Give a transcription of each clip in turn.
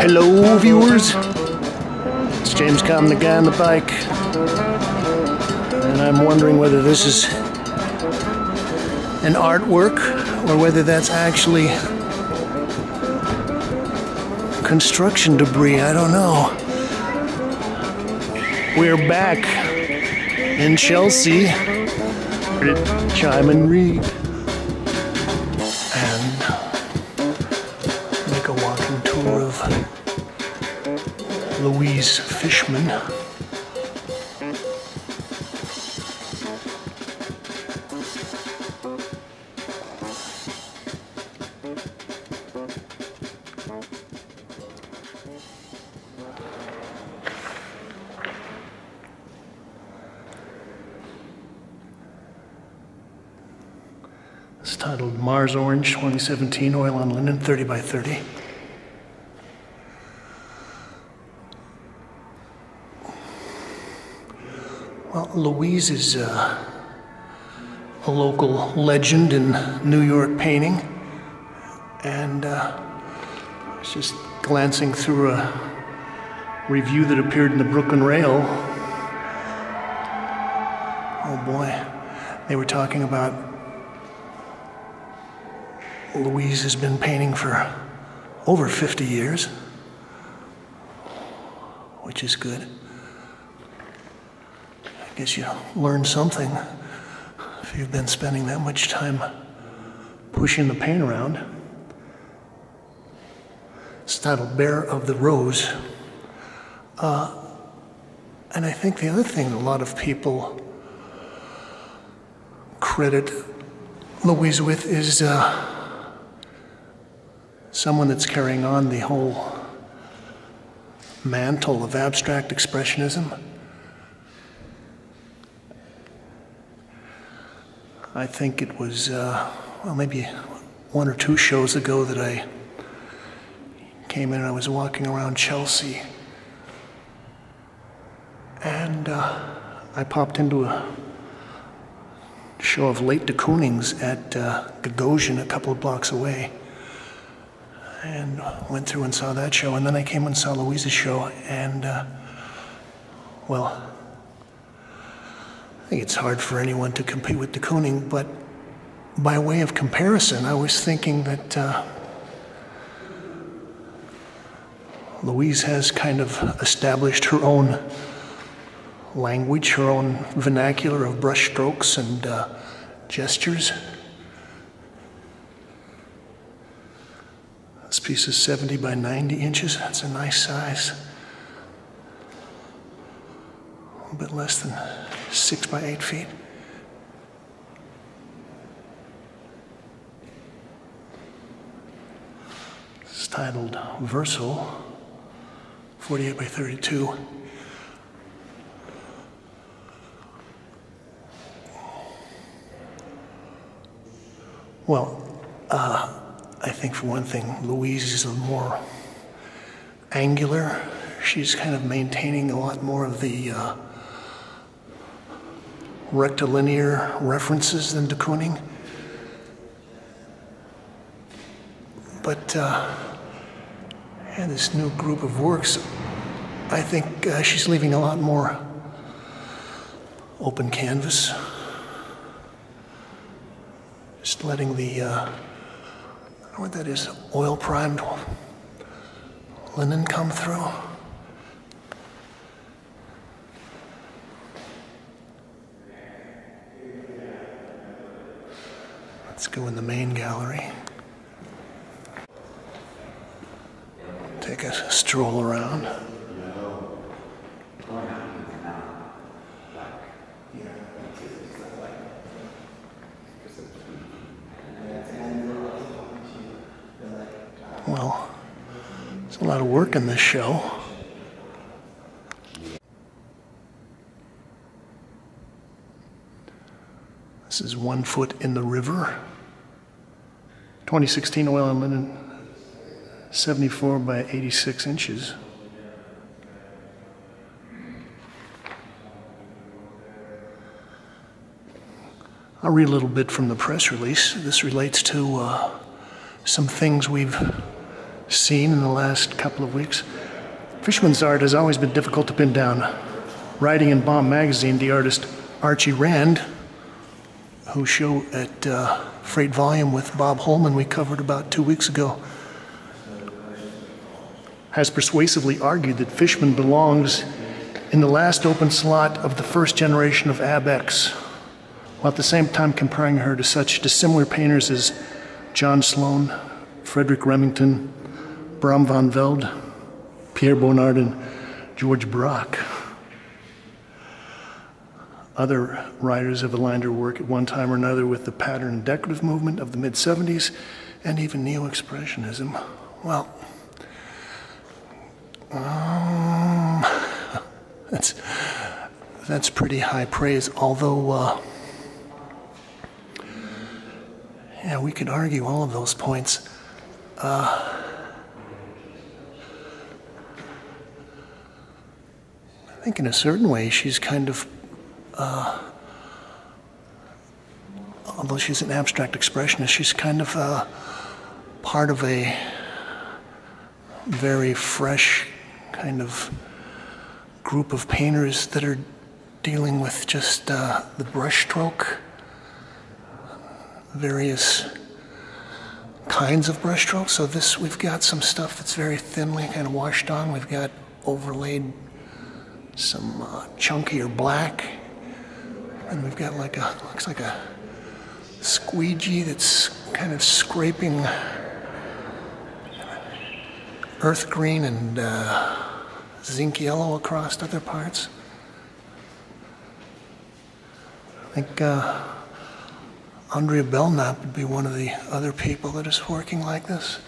Hello, viewers. It's James Kalm, the guy on the bike, and I'm wondering whether this is an artwork or whether that's actually construction debris. I don't know. We're back in Chelsea at Cheim and Reed, and make a walking tour of Louise Fishman. It's titled Mars Orange 2017, oil on linen, 30 by 30. Well, Louise is a local legend in New York painting, and I was just glancing through a review that appeared in the Brooklyn Rail. Oh boy, they were talking about Louise has been painting for over 50 years, which is good. I guess you learn something if you've been spending that much time pushing the paint around. It's titled Bear of the Rose. And I think the other thing a lot of people credit Louise with is someone that's carrying on the whole mantle of abstract expressionism. I think it was, well, maybe one or two shows ago that I came in and I was walking around Chelsea, and I popped into a show of late de Kooning's at Gagosian, a couple of blocks away, and went through and saw that show, and then I came and saw Louise's show, and well, I think it's hard for anyone to compete with de Kooning, but by way of comparison, I was thinking that Louise has kind of established her own language, her own vernacular of brush strokes and gestures. This piece is 70 by 90 inches. That's a nice size. A bit less than 6 by 8 feet. It's titled Verso, 48 by 32. Well, I think for one thing, Louise is a more angular. She's kind of maintaining a lot more of the rectilinear references than de Kooning. But and this new group of works, I think she's leaving a lot more open canvas. Just letting the, I don't know what that is, oil-primed linen come through. Let's go in the main gallery. Take a stroll around. Well, there's a lot of work in this show. This is 1 foot in the river. 2016 oil and linen, 74 by 86 inches. I'll read a little bit from the press release. This relates to some things we've seen in the last couple of weeks. Fishman's art has always been difficult to pin down. Writing in Bomb magazine, the artist Archie Rand, whose show at Freight Volume with Bob Holman we covered about 2 weeks ago, has persuasively argued that Fishman belongs in the last open slot of the first generation of AbX, while at the same time comparing her to such dissimilar painters as John Sloan, Frederick Remington, Bram van Velde, Pierre Bonnard, and George Braque. Other writers have aligned her work at one time or another with the pattern and decorative movement of the mid-70s and even neo-expressionism. Well, that's pretty high praise, although yeah, we could argue all of those points. I think in a certain way she's kind of, although she's an abstract expressionist, she's kind of part of a very fresh kind of group of painters that are dealing with just the brushstroke, various kinds of brushstrokes. So this, we've got some stuff that's very thinly kind of washed on. We've got overlaid some chunkier black, and we've got like a, looks like a squeegee that's kind of scraping earth green and zinc yellow across other parts. I think Andrea Belknap would be one of the other people that is working like this.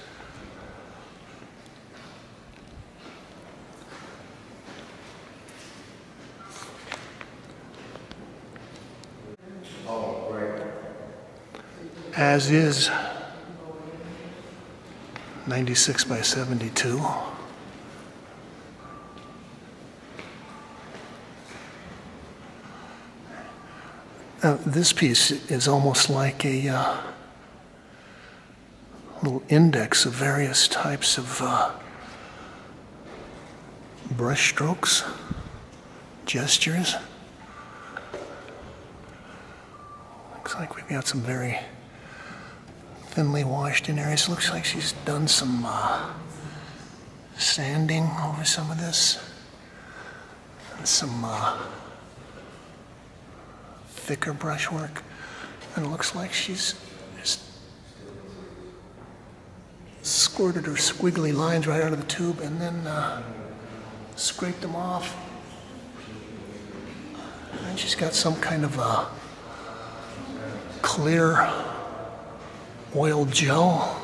As is 96 by 72. This piece is almost like a little index of various types of brush strokes, gestures. Looks like we've got some very thinly washed in areas. Looks like she's done some sanding over some of this, and some thicker brushwork, and it looks like she's just squirted her squiggly lines right out of the tube and then scraped them off. And she's got some kind of a clear oil gel.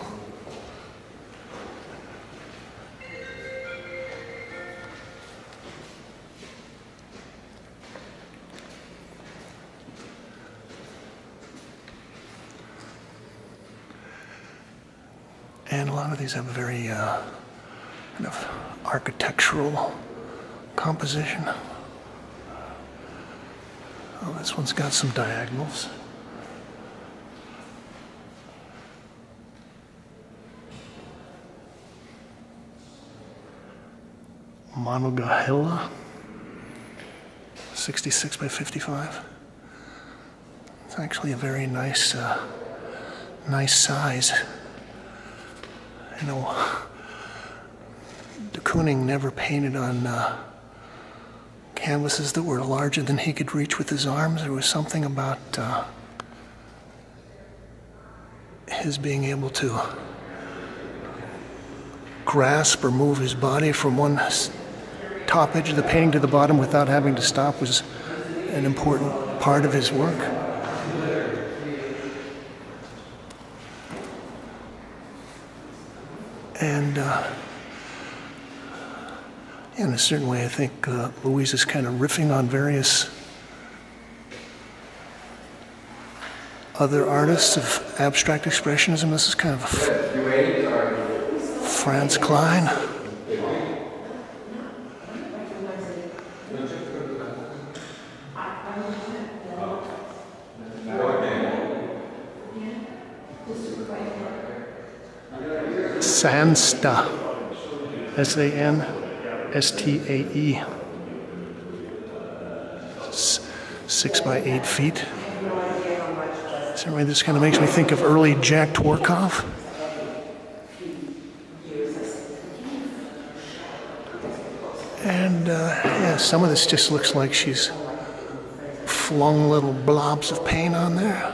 And a lot of these have a very kind of architectural composition. Oh, this one's got some diagonals. Monongahela, 66 by 55. It's actually a very nice, nice size. You know, de Kooning never painted on canvases that were larger than he could reach with his arms. There was something about his being able to grasp or move his body from one top edge of the painting to the bottom without having to stop was an important part of his work. And in a certain way, I think Louise is kind of riffing on various other artists of abstract expressionism. This is kind of Franz Klein. Sansta, S-A-N-S-T-A-E, 6 by 8 feet. Certainly this kind of makes me think of early Jack Dworkov. And yeah, some of this just looks like she's flung little blobs of paint on there.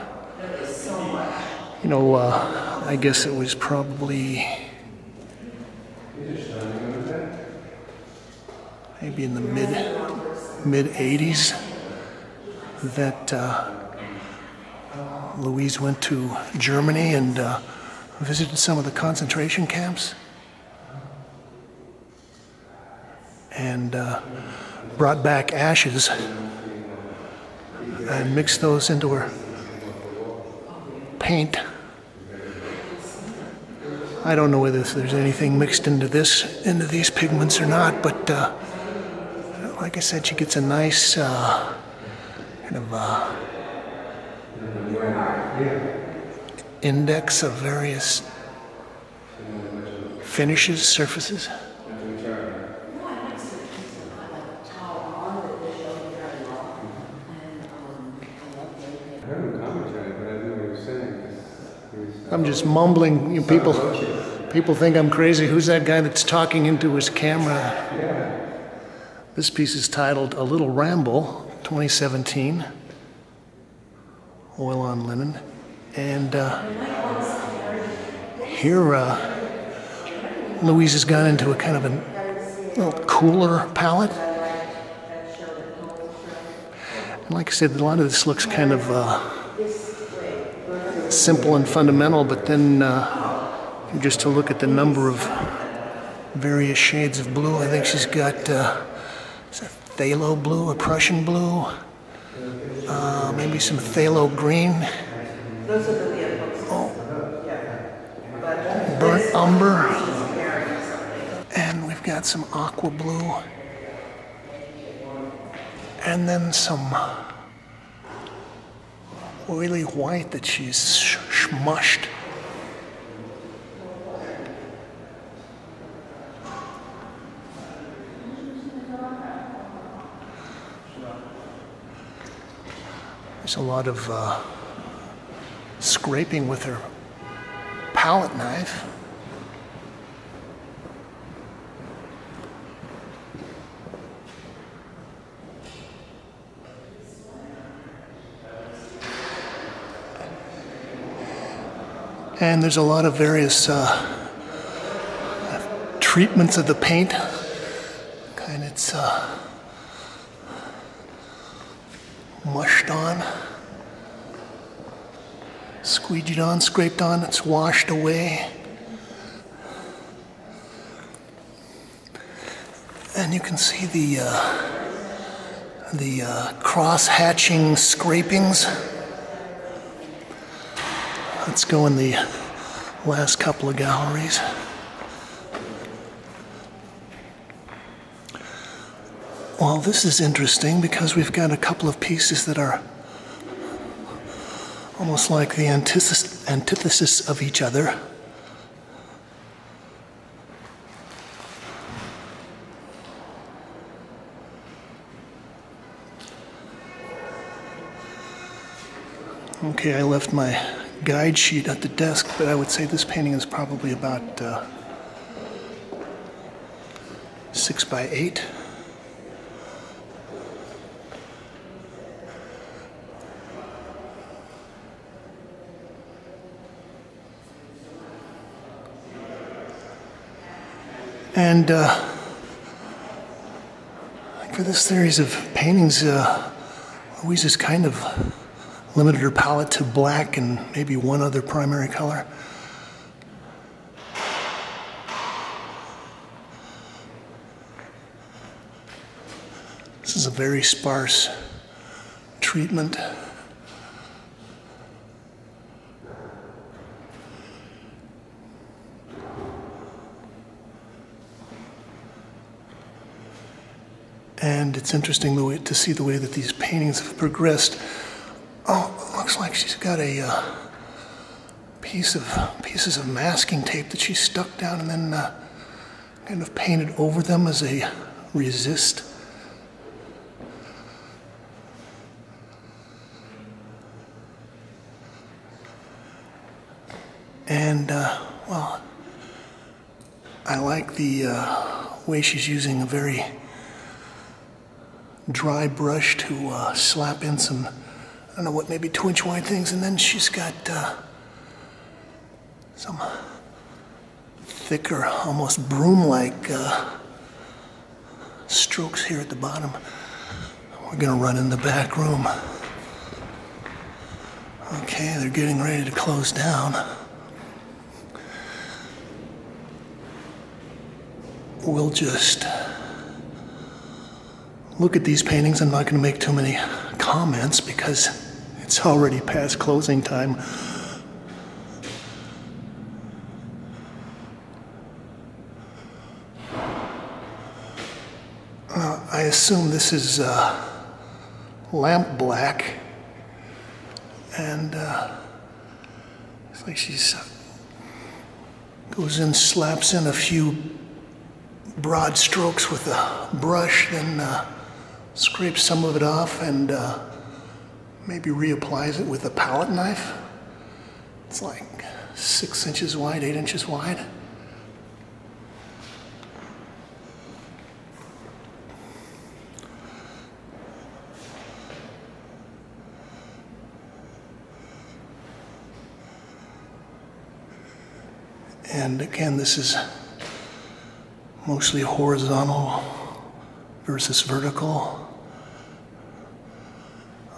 You know, I guess it was probably maybe in the mid 80s that Louise went to Germany and visited some of the concentration camps and brought back ashes and mixed those into her paint. I don't know whether there's anything mixed into these pigments or not, but like I said, she gets a nice kind of index of various finishes, surfaces. I'm just mumbling. You people think I'm crazy. Who's that guy that's talking into his camera? This piece is titled A Little Ramble, 2017, oil on linen. And here Louise has gone into a kind of a little cooler palette. And like I said, a lot of this looks kind of simple and fundamental, but then just to look at the number of various shades of blue, I think she's got is that phthalo blue, a Prussian blue, maybe some phthalo green, burnt umber, and we've got some aqua blue, and then some oily white that she's smushed. There's a lot of scraping with her palette knife. And there's a lot of various treatments of the paint. Kind of it's mushed on, squeegeed on, scraped on, it's washed away. And you can see the cross-hatching scrapings. Let's go in the last couple of galleries. Well, this is interesting because we've got a couple of pieces that are almost like the antithesis of each other. Okay, I left my guide sheet at the desk, but I would say this painting is probably about 6 by 8. And for this series of paintings, Louise has kind of limited her palette to black and maybe one other primary color. This is a very sparse treatment. And it's interesting to see the way that these paintings have progressed. Oh, it looks like she's got a pieces of masking tape that she stuck down and then kind of painted over them as a resist. And, well, I like the way she's using a very dry brush to slap in some, I don't know what, maybe 2-inch wide things, and then she's got some thicker, almost broom-like strokes here at the bottom. We're gonna run in the back room. Okay, they're getting ready to close down. We'll just look at these paintings. I'm not going to make too many comments because it's already past closing time. I assume this is lamp black, and it's like she's goes in, slaps in a few broad strokes with a brush, then scrapes some of it off and maybe reapplies it with a palette knife. It's like 6 inches wide, 8 inches wide. And again, this is mostly horizontal versus vertical.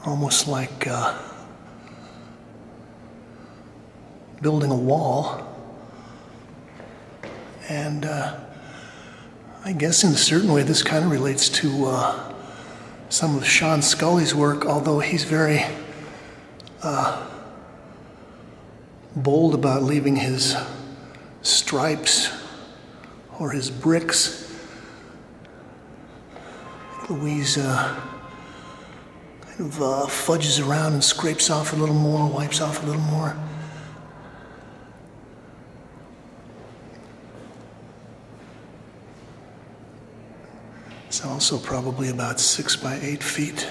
Almost like building a wall. And I guess in a certain way this kind of relates to some of Sean Scully's work, although he's very bold about leaving his stripes or his bricks. Louise kind of fudges around and scrapes off a little more, wipes off a little more. It's also probably about 6 by 8 feet.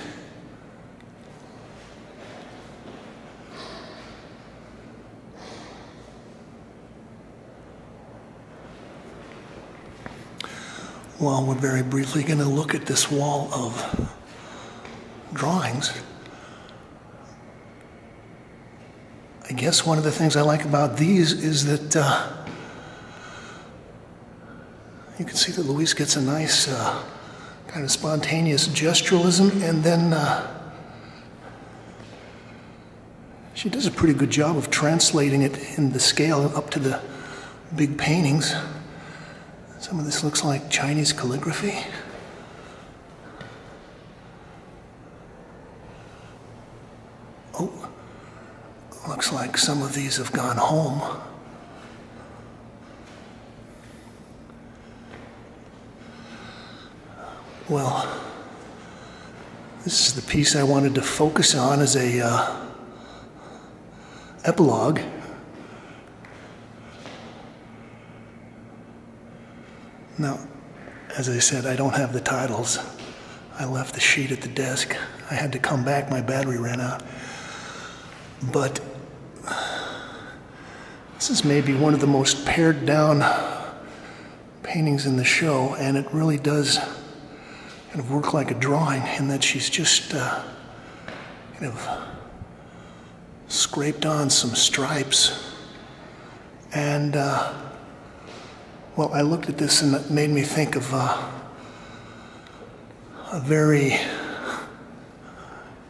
Well, we're very briefly going to look at this wall of drawings. I guess one of the things I like about these is that you can see that Louise gets a nice kind of spontaneous gesturalism, and then she does a pretty good job of translating it in the scale up to the big paintings. Some of this looks like Chinese calligraphy. Oh, looks like some of these have gone home. Well, this is the piece I wanted to focus on as a epilogue. Now, as I said, I don't have the titles. I left the sheet at the desk. I had to come back, my battery ran out. But this is maybe one of the most pared down paintings in the show, and it really does kind of work like a drawing in that she's just kind of scraped on some stripes and Well, I looked at this and it made me think of a very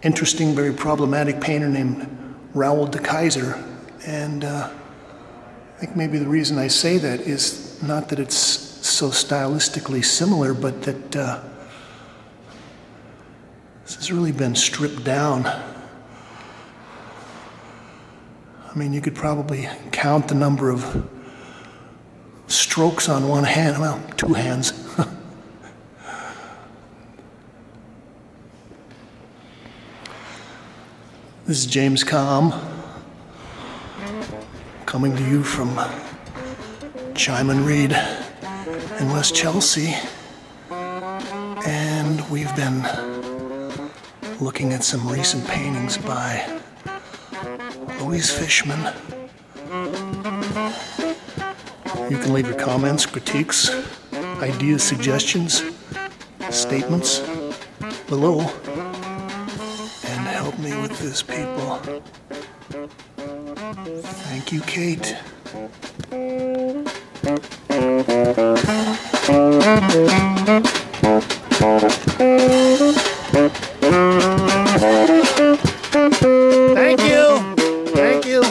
interesting, very problematic painter named Raoul de Keyser. And I think maybe the reason I say that is not that it's so stylistically similar, but that this has really been stripped down. I mean, you could probably count the number of strokes on one hand, well, two hands. This is James Kalm, coming to you from Cheim and Reed in West Chelsea. And we've been looking at some recent paintings by Louise Fishman. You can leave your comments, critiques, ideas, suggestions, statements below, and help me with this, people. Thank you, Kate. Thank you. Thank you.